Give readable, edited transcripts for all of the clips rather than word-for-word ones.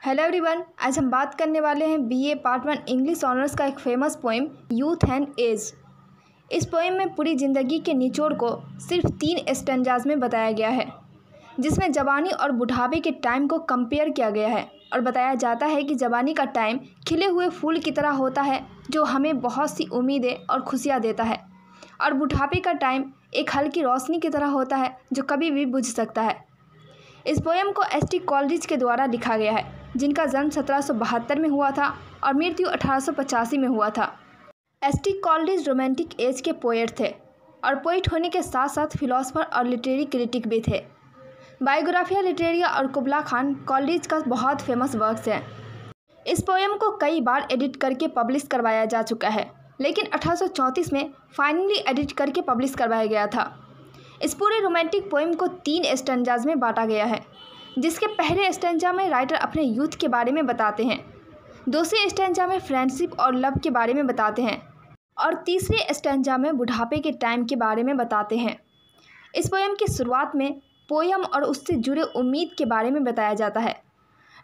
Hello everyone, आज हम बात करने वाले हैं बीए पार्ट 1 इंग्लिश ऑनर्स का एक famous poem youth and age. इस पोएम में पूरी ज़िंदगी के निचोड़ को सिर्फ 3 स्टैंजाज में बताया गया है, जिसमें जवानी और बुढ़ापे के टाइम को कंपेयर किया गया है और बताया जाता है कि जवानी का टाइम खिले हुए फूल की तरह होता है जो हमें बहुत सी उम्मीदें और खुशियाँ देता है, और बुढ़ापे का टाइम एक हल्की रोशनी की तरह होता है जो कभी भी बुझ सकता है। इस पोएम को एस.टी. कॉलरिज के द्वारा लिखा गया है, जिनका जन्म 1772 में हुआ था और मृत्यु 1885 में हुआ था। एस.टी. कॉलरिज रोमांटिक एज के पोएट थे और पोएट होने के साथ साथ फिलोसफर और लिटरेरी क्रिटिक भी थे। बायोग्राफिया लिटरेरिया और कुबला खान कॉलरिज का बहुत फेमस वर्क्स हैं। इस पोएम को कई बार एडिट करके पब्लिश करवाया जा चुका है, लेकिन 1834 में फाइनली एडिट करके पब्लिश करवाया गया था। इस पूरे रोमांटिक पोएम को 3 स्टैंजाज में बांटा गया है, जिसके पहले स्टैंजा में राइटर अपने यूथ के बारे में बताते हैं, दूसरे स्टैंजा में फ्रेंडशिप और लव के बारे में बताते हैं और तीसरे स्टैंजा में बुढ़ापे के टाइम के बारे में बताते हैं। इस पोएम की शुरुआत में पोएम और उससे जुड़े उम्मीद के बारे में बताया जाता है।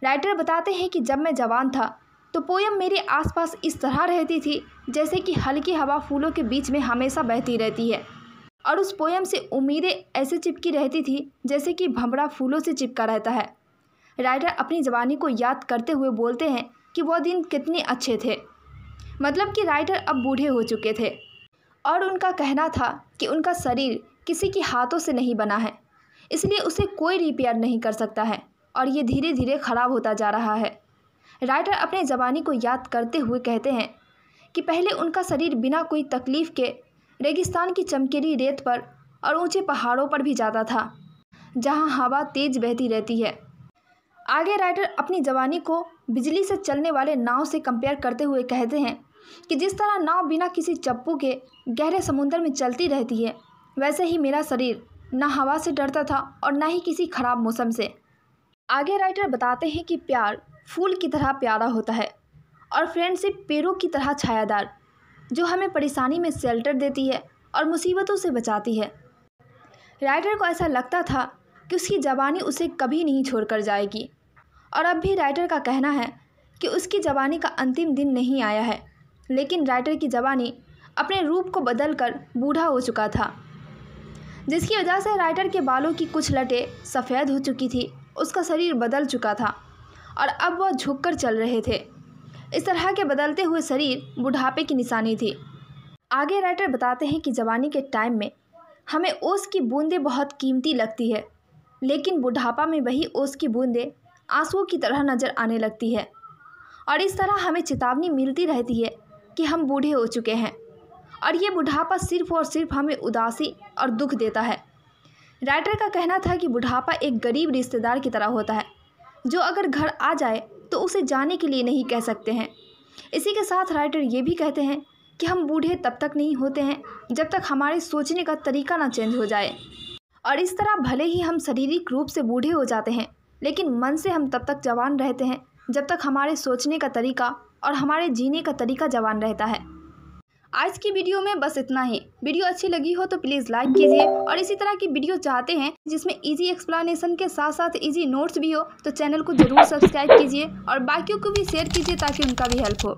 राइटर बताते हैं कि जब मैं जवान था तो पोएम मेरे आसपास इस तरह रहती थी जैसे कि हल्की हवा फूलों के बीच में हमेशा बहती रहती है, और उस पोएम से उम्मीदें ऐसे चिपकी रहती थी जैसे कि भंवरा फूलों से चिपका रहता है। राइटर अपनी जवानी को याद करते हुए बोलते हैं कि वह दिन कितने अच्छे थे, मतलब कि राइटर अब बूढ़े हो चुके थे और उनका कहना था कि उनका शरीर किसी के हाथों से नहीं बना है, इसलिए उसे कोई रिपेयर नहीं कर सकता है और ये धीरे धीरे ख़राब होता जा रहा है। राइटर अपने जवानी को याद करते हुए कहते हैं कि पहले उनका शरीर बिना कोई तकलीफ़ के रेगिस्तान की चमकीली रेत पर और ऊंचे पहाड़ों पर भी जाता था, जहां हवा तेज बहती रहती है। आगे राइटर अपनी जवानी को बिजली से चलने वाले नाव से कंपेयर करते हुए कहते हैं कि जिस तरह नाव बिना किसी चप्पू के गहरे समुद्र में चलती रहती है, वैसे ही मेरा शरीर ना हवा से डरता था और ना ही किसी खराब मौसम से। आगे राइटर बताते हैं कि प्यार फूल की तरह प्यारा होता है और फ्रेंडशिप पेड़ों की तरह छायादार, जो हमें परेशानी में शेल्टर देती है और मुसीबतों से बचाती है। राइटर को ऐसा लगता था कि उसकी जवानी उसे कभी नहीं छोड़कर जाएगी, और अब भी राइटर का कहना है कि उसकी जवानी का अंतिम दिन नहीं आया है, लेकिन राइटर की जवानी अपने रूप को बदलकर बूढ़ा हो चुका था, जिसकी वजह से राइटर के बालों की कुछ लटें सफ़ेद हो चुकी थी, उसका शरीर बदल चुका था और अब वह झुककर चल रहे थे। इस तरह के बदलते हुए शरीर बुढ़ापे की निशानी थी। आगे राइटर बताते हैं कि जवानी के टाइम में हमें ओस की बूंदें बहुत कीमती लगती है, लेकिन बुढ़ापा में वही ओस की बूंदें आंसुओं की तरह नज़र आने लगती है, और इस तरह हमें चेतावनी मिलती रहती है कि हम बूढ़े हो चुके हैं, और ये बुढ़ापा सिर्फ और सिर्फ हमें उदासी और दुख देता है। राइटर का कहना था कि बुढ़ापा एक गरीब रिश्तेदार की तरह होता है, जो अगर घर आ जाए तो उसे जाने के लिए नहीं कह सकते हैं। इसी के साथ राइटर ये भी कहते हैं कि हम बूढ़े तब तक नहीं होते हैं जब तक हमारे सोचने का तरीका ना चेंज हो जाए, और इस तरह भले ही हम शारीरिक रूप से बूढ़े हो जाते हैं, लेकिन मन से हम तब तक जवान रहते हैं जब तक हमारे सोचने का तरीका और हमारे जीने का तरीका जवान रहता है। आज की वीडियो में बस इतना ही। वीडियो अच्छी लगी हो तो प्लीज़ लाइक कीजिए, और इसी तरह की वीडियो चाहते हैं जिसमें इजी एक्सप्लेनेशन के साथ साथ इजी नोट्स भी हो तो चैनल को ज़रूर सब्सक्राइब कीजिए और बाकियों को भी शेयर कीजिए ताकि उनका भी हेल्प हो।